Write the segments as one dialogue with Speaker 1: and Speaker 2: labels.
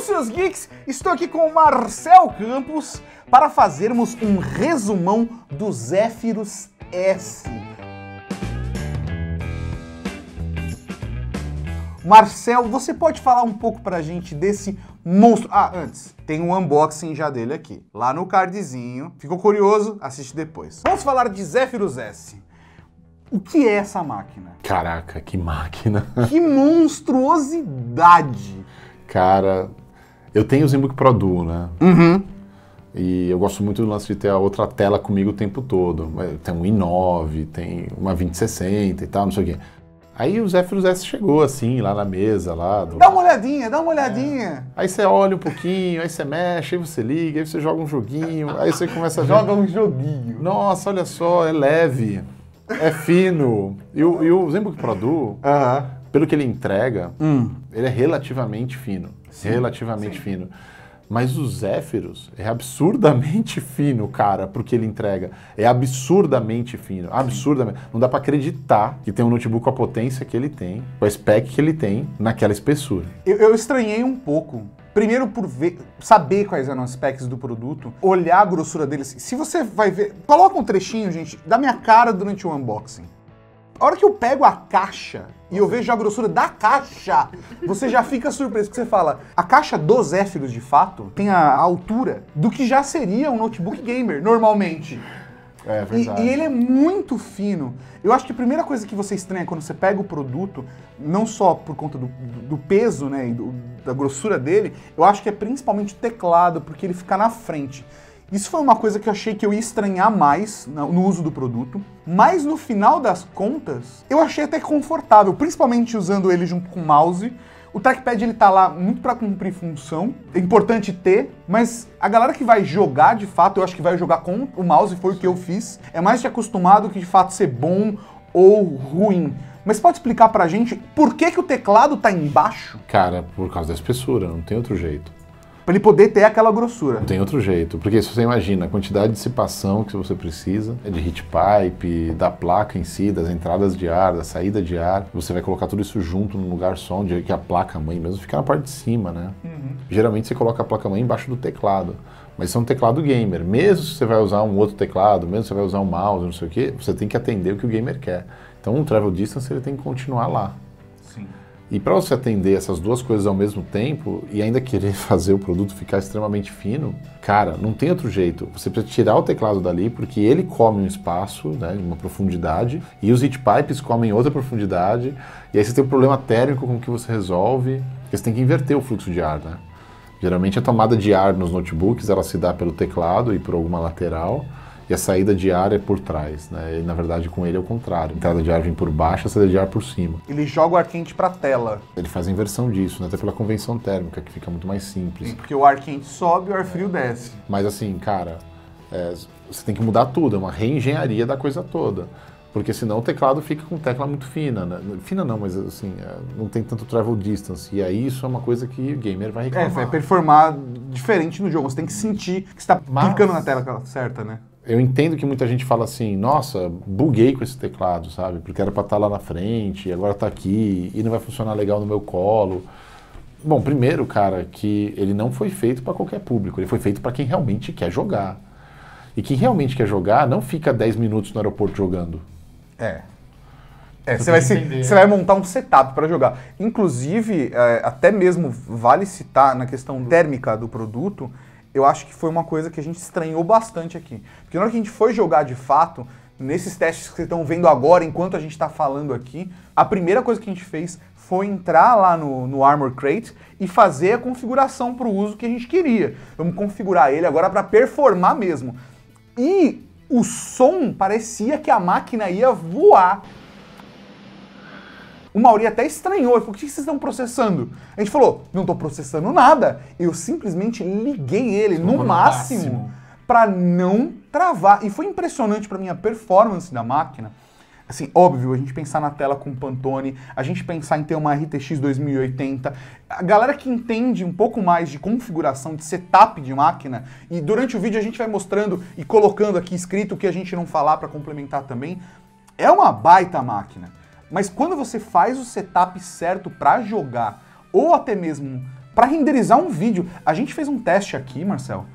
Speaker 1: seus geeks! Estou aqui com o Marcel Campos para fazermos um resumão do Zephyrus S. Marcel, você pode falar um pouco pra gente desse monstro? Ah, antes, tem um unboxing já dele aqui, lá no cardzinho. Ficou curioso? Assiste depois. Vamos falar de Zephyrus S. O que é essa máquina?
Speaker 2: Caraca, que máquina.
Speaker 1: Que monstruosidade.
Speaker 2: Cara, eu tenho o ZenBook Pro Duo, né?
Speaker 1: Uhum.
Speaker 2: E eu gosto muito do lance de ter a outra tela comigo o tempo todo. Tem um i9, tem uma 2060 e tal, não sei o quê. Aí o Zephyrus S chegou assim, lá na mesa, lá.
Speaker 1: Dá uma olhadinha, dá uma olhadinha.
Speaker 2: Aí você olha um pouquinho, aí você mexe, aí você liga, aí você joga um joguinho, aí você começa a ver.
Speaker 1: Joga um joguinho.
Speaker 2: Nossa, olha só, é leve, é fino. E o ZenBook Pro Duo, pelo que ele entrega, ele é relativamente fino.
Speaker 1: Sim,
Speaker 2: relativamente
Speaker 1: sim.
Speaker 2: fino. Mas o Zephyrus é absurdamente fino, cara, porque ele entrega. É absurdamente fino, absurdamente. Não dá pra acreditar que tem um notebook com a potência que ele tem, com a spec que ele tem, naquela espessura.
Speaker 1: Eu estranhei um pouco. Primeiro por saber quais eram as specs do produto, olhar a grossura dele. Se você vai ver... Coloca um trechinho, gente, da minha cara durante o unboxing. A hora que eu pego a caixa e eu vejo a grossura da caixa, você já fica surpreso, porque você fala, a caixa do Zephyrus, de fato, tem a altura do que já seria um notebook gamer, normalmente.
Speaker 2: É verdade.
Speaker 1: E ele é muito fino. Eu acho que a primeira coisa que você estranha quando você pega o produto, não só por conta do peso, né, e da grossura dele, eu acho que é principalmente o teclado, porque ele fica na frente. Isso foi uma coisa que eu achei que eu ia estranhar mais no uso do produto, mas no final das contas, eu achei até confortável, principalmente usando ele junto com o mouse. O trackpad ele tá lá muito para cumprir função, é importante ter, mas a galera que vai jogar de fato, eu acho que vai jogar com o mouse, foi o que eu fiz, é mais de acostumado que de fato ser bom ou ruim. Mas pode explicar pra gente por que o teclado tá embaixo?
Speaker 2: Cara, por causa da espessura, não tem outro jeito.
Speaker 1: Pra ele poder ter aquela grossura.
Speaker 2: Não tem outro jeito, porque se você imagina a quantidade de dissipação que você precisa, de heat pipe, da placa em si, das entradas de ar, da saída de ar, você vai colocar tudo isso junto num lugar só, onde que a placa-mãe mesmo fica na parte de cima, né? Geralmente você coloca a placa-mãe embaixo do teclado, mas isso é um teclado gamer. Mesmo se você vai usar um outro teclado, mesmo se você vai usar um mouse, não sei o quê, você tem que atender o que o gamer quer. Então o travel distance ele tem que continuar lá.
Speaker 1: Sim.
Speaker 2: E para você atender essas duas coisas ao mesmo tempo e ainda querer fazer o produto ficar extremamente fino, cara, não tem outro jeito. Você precisa tirar o teclado dali porque ele come um espaço, né, uma profundidade, e os heat pipes comem outra profundidade, e aí você tem um problema térmico com que você resolve, porque você tem que inverter o fluxo de ar, né? Geralmente a tomada de ar nos notebooks ela se dá pelo teclado e por alguma lateral, e a saída de ar é por trás, né? E, na verdade, com ele é o contrário. A entrada de ar vem por baixo, a saída de ar por cima.
Speaker 1: Ele joga o ar quente pra tela.
Speaker 2: Ele faz a inversão disso, né? Até pela convenção térmica, que fica muito mais simples.
Speaker 1: Sim, porque o ar quente sobe e o ar frio desce.
Speaker 2: Mas assim, cara, você tem que mudar tudo, é uma reengenharia da coisa toda. Porque senão o teclado fica com tecla muito fina, né? Fina não, mas assim, não tem tanto travel distance. E aí isso é uma coisa que o gamer vai reclamar.
Speaker 1: Vai performar diferente no jogo. Você tem que sentir que você tá clicando na tela certa, né?
Speaker 2: Eu entendo que muita gente fala assim, nossa, buguei com esse teclado, sabe? Porque era pra estar lá na frente, agora tá aqui, e não vai funcionar legal no meu colo. Bom, primeiro, cara, que ele não foi feito para qualquer público, ele foi feito para quem realmente quer jogar. E quem realmente quer jogar não fica 10 minutos no aeroporto jogando.
Speaker 1: Você vai montar um setup para jogar. Inclusive, até mesmo vale citar na questão térmica do produto, eu acho que foi uma coisa que a gente estranhou bastante aqui. Porque na hora que a gente foi jogar de fato, nesses testes que vocês estão vendo agora, enquanto a gente está falando aqui, a primeira coisa que a gente fez foi entrar lá no Armor Crate e fazer a configuração para o uso que a gente queria. Vamos configurar ele agora para performar mesmo. E o som parecia que a máquina ia voar. O Mauri até estranhou, ele falou, o que vocês estão processando? A gente falou, não estou processando nada, eu simplesmente liguei ele no máximo para não travar. E foi impressionante para mim a performance da máquina. Assim, óbvio, a gente pensar na tela com Pantone, a gente pensar em ter uma RTX 2080, a galera que entende um pouco mais de configuração, de setup de máquina, e durante o vídeo a gente vai mostrando e colocando aqui escrito o que a gente não falar para complementar também, é uma baita máquina. Mas quando você faz o setup certo para jogar, ou até mesmo Para renderizar um vídeo, a gente fez um teste aqui, Marcel.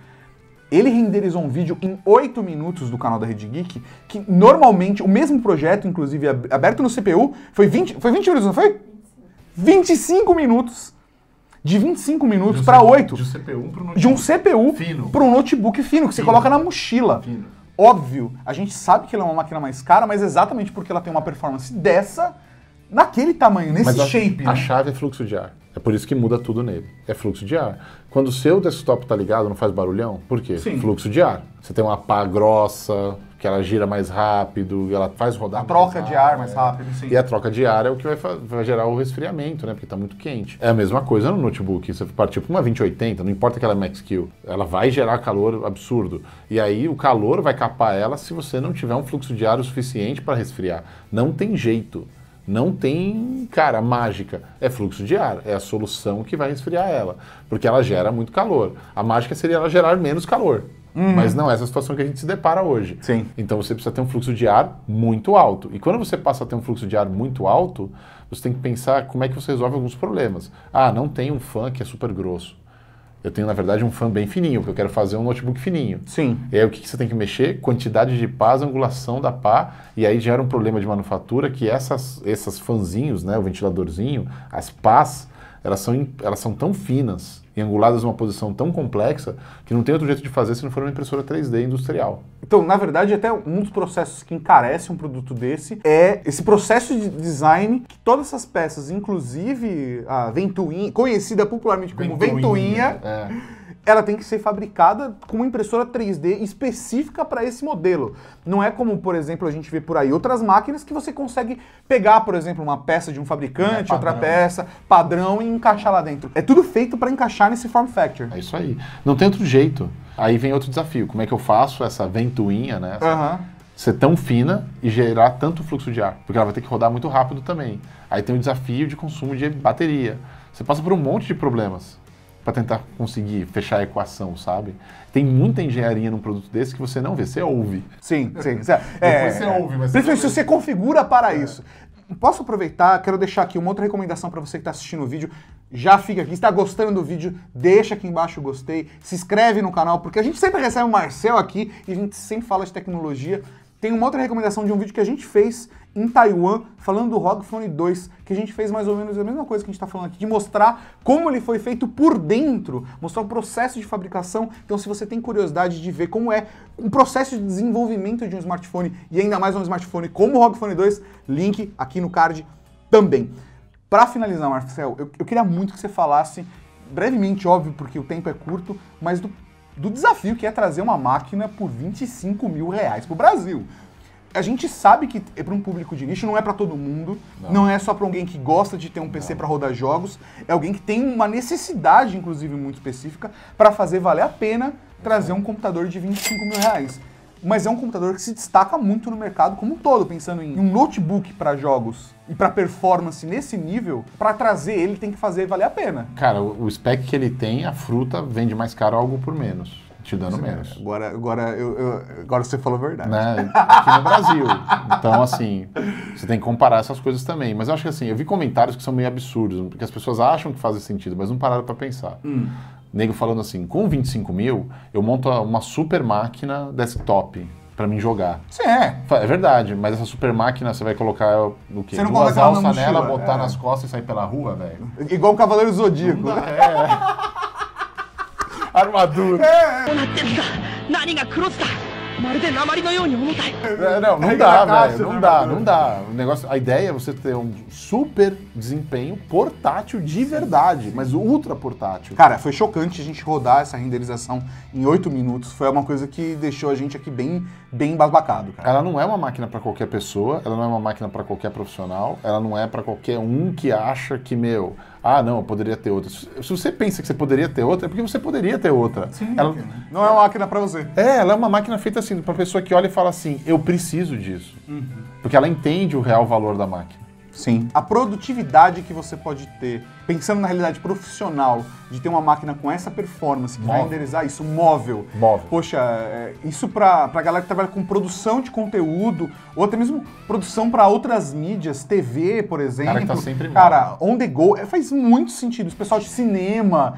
Speaker 1: Ele renderizou um vídeo em 8 minutos do canal da Rede Geek, que normalmente, o mesmo projeto, inclusive, aberto no CPU, foi 20 minutos, não foi? 25 minutos. De 25 minutos para 8.
Speaker 2: De um CPU para um notebook.
Speaker 1: De um CPU
Speaker 2: fino.
Speaker 1: para um notebook fino, que você coloca na mochila.
Speaker 2: Fino.
Speaker 1: Óbvio, a gente sabe que ela é uma máquina mais cara, mas exatamente porque ela tem uma performance dessa, naquele tamanho, nesse shape.
Speaker 2: A chave é fluxo de ar. É por isso que muda tudo nele. É fluxo de ar. Quando o seu desktop tá ligado, não faz barulhão? Por quê?
Speaker 1: Sim.
Speaker 2: Fluxo de ar. Você tem uma pá grossa, que ela gira mais rápido, ela faz rodar
Speaker 1: A troca de ar mais rápido, sim.
Speaker 2: E a troca de ar é o que vai gerar o resfriamento, né? Porque tá muito quente. É a mesma coisa no notebook. Você partir para uma 2080, não importa que ela é max-Q, ela vai gerar calor absurdo. E aí o calor vai capar ela se você não tiver um fluxo de ar o suficiente para resfriar. Não tem jeito. Não tem, cara, mágica. É fluxo de ar. É a solução que vai resfriar ela. Porque ela gera muito calor. A mágica seria ela gerar menos calor. Mas não é essa situação que a gente se depara hoje.
Speaker 1: Sim.
Speaker 2: Então você precisa ter um fluxo de ar muito alto. E quando você passa a ter um fluxo de ar muito alto, você tem que pensar como é que você resolve alguns problemas. Ah, não tem um fan que é super grosso. Eu tenho, na verdade, um fan bem fininho, porque eu quero fazer um notebook fininho.
Speaker 1: Sim.
Speaker 2: E aí o que você tem que mexer? Quantidade de pás, angulação da pá, e aí gera um problema de manufatura que essas fanzinhos, né, o ventiladorzinho, as pás, elas são tão finas e anguladas numa posição tão complexa que não tem outro jeito de fazer se não for uma impressora 3D industrial.
Speaker 1: Então, na verdade, até um dos processos que encarece um produto desse é esse processo de design que todas essas peças, inclusive a ventoinha, conhecida popularmente como ventoinha, ela tem que ser fabricada com uma impressora 3D específica para esse modelo. Não é como, por exemplo, a gente vê por aí outras máquinas que você consegue pegar, por exemplo, uma peça de um fabricante, outra peça, padrão, e encaixar lá dentro. É tudo feito para encaixar nesse form factor.
Speaker 2: É isso aí. Não tem outro jeito. Aí vem outro desafio. Como é que eu faço essa ventoinha, né? Ser tão fina e gerar tanto fluxo de ar? Porque ela vai ter que rodar muito rápido também. Aí tem o desafio de consumo de bateria. Você passa por um monte de problemas para tentar conseguir fechar a equação, sabe? Tem muita engenharia num produto desse que você não vê, você ouve.
Speaker 1: Sim.
Speaker 2: Depois você ouve, mas
Speaker 1: principalmente se você configura para isso. Posso aproveitar, quero deixar aqui uma outra recomendação para você que está assistindo o vídeo. Já fica aqui, se está gostando do vídeo, deixa aqui embaixo o gostei, se inscreve no canal, porque a gente sempre recebe o Marcel aqui e a gente sempre fala de tecnologia. Tem uma outra recomendação de um vídeo que a gente fez em Taiwan, falando do ROG Phone 2, que a gente fez mais ou menos a mesma coisa que a gente está falando aqui, de mostrar como ele foi feito por dentro, mostrar o processo de fabricação. Então, se você tem curiosidade de ver como é um processo de desenvolvimento de um smartphone, e ainda mais um smartphone como o ROG Phone 2, link aqui no card também. Para finalizar, Marcel, eu queria muito que você falasse, brevemente, óbvio, porque o tempo é curto, mas do desafio que é trazer uma máquina por R$25 mil para o Brasil. A gente sabe que é para um público de nicho, não é para todo mundo, não é só para alguém que gosta de ter um PC para rodar jogos, é alguém que tem uma necessidade, inclusive, muito específica, para fazer valer a pena trazer um computador de R$25 mil. Mas é um computador que se destaca muito no mercado como um todo, pensando em um notebook para jogos e para performance nesse nível, para trazer ele tem que fazer valer a pena.
Speaker 2: Cara, o spec que ele tem, a fruta vende mais caro algo por menos. Te dando menos.
Speaker 1: Agora você falou a verdade.
Speaker 2: Né? Aqui no Brasil. Então, assim, você tem que comparar essas coisas também. Mas eu acho que assim, eu vi comentários que são meio absurdos, porque as pessoas acham que fazem sentido, mas não pararam pra pensar. Nego falando assim, com 25 mil, eu monto uma super máquina desktop pra mim jogar.
Speaker 1: Sim, é.
Speaker 2: É verdade, mas essa super máquina você vai colocar o quê?
Speaker 1: Você não
Speaker 2: Duas
Speaker 1: coloca ela
Speaker 2: alças
Speaker 1: na mochila,
Speaker 2: nela, botar nas costas e sair pela rua, velho.
Speaker 1: Igual o Cavaleiro Zodíaco.
Speaker 2: Armadura. Não dá, velho. Não dá. O negócio, a ideia é você ter um super desempenho portátil de verdade, mas ultra portátil.
Speaker 1: Cara, foi chocante a gente rodar essa renderização em 8 minutos. Foi uma coisa que deixou a gente aqui bem embasbacado, cara.
Speaker 2: Ela não é uma máquina para qualquer pessoa, ela não é uma máquina para qualquer profissional, ela não é para qualquer um que acha que, não, eu poderia ter outra. Se você pensa que você poderia ter outra, é porque você poderia ter outra.
Speaker 1: Sim, ela não é uma máquina para você.
Speaker 2: Ela é uma máquina feita assim, para pessoa que olha e fala assim, eu preciso disso. Porque ela entende o real valor da máquina.
Speaker 1: Sim. A produtividade que você pode ter, pensando na realidade profissional, de ter uma máquina com essa performance, que vai renderizar isso, móvel. Poxa, isso pra galera que trabalha com produção de conteúdo, ou até mesmo produção para outras mídias, TV, por exemplo.
Speaker 2: Cara, que tá sempre
Speaker 1: Cara, on the go, faz muito sentido. Os pessoal de cinema,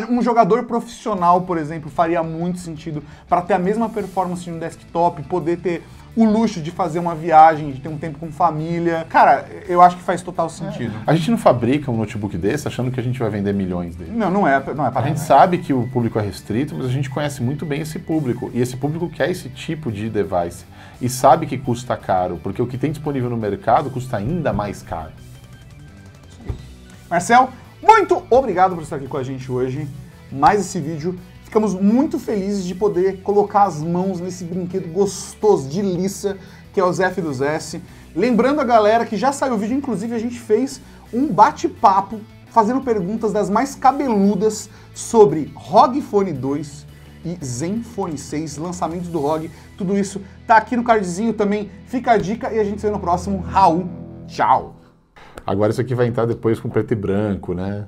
Speaker 1: um jogador profissional, por exemplo, faria muito sentido para ter a mesma performance no desktop, poder ter o luxo de fazer uma viagem, de ter um tempo com família. Cara, eu acho que faz total sentido.
Speaker 2: A gente não fabrica um notebook desse achando que a gente vai vender milhões dele.
Speaker 1: Não é para
Speaker 2: A gente sabe que o público é restrito, mas a gente conhece muito bem esse público. E esse público quer esse tipo de device. E sabe que custa caro, porque o que tem disponível no mercado custa ainda mais caro.
Speaker 1: Marcel, muito obrigado por estar aqui com a gente hoje. Mais esse vídeo. Ficamos muito felizes de poder colocar as mãos nesse brinquedo gostoso, de liça, que é o Zephyrus S. Lembrando a galera que já saiu o vídeo, inclusive a gente fez um bate-papo fazendo perguntas das mais cabeludas sobre ROG Phone 2 e Zenfone 6, lançamentos do ROG. Tudo isso tá aqui no cardzinho também. Fica a dica e a gente se vê no próximo. Raul, tchau!
Speaker 2: Agora isso aqui vai entrar depois com preto e branco, né?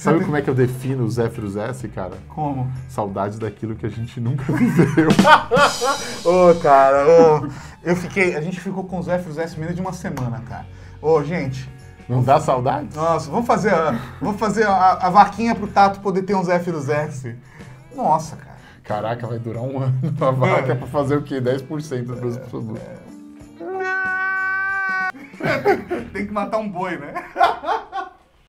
Speaker 2: Sabe como é que eu defino o Zephyrus S, cara?
Speaker 1: Como?
Speaker 2: Saudades daquilo que a gente nunca viveu.
Speaker 1: Cara, a gente ficou com o Zephyrus S menos de uma semana, cara. Gente.
Speaker 2: Não dá saudade?
Speaker 1: Nossa, vamos fazer a vaquinha pro Tato poder ter um Zephyrus S. Nossa, cara.
Speaker 2: Caraca, vai durar um ano a vaca pra fazer o quê? 10% dos meus produtos.
Speaker 1: Tem que matar um boi, né?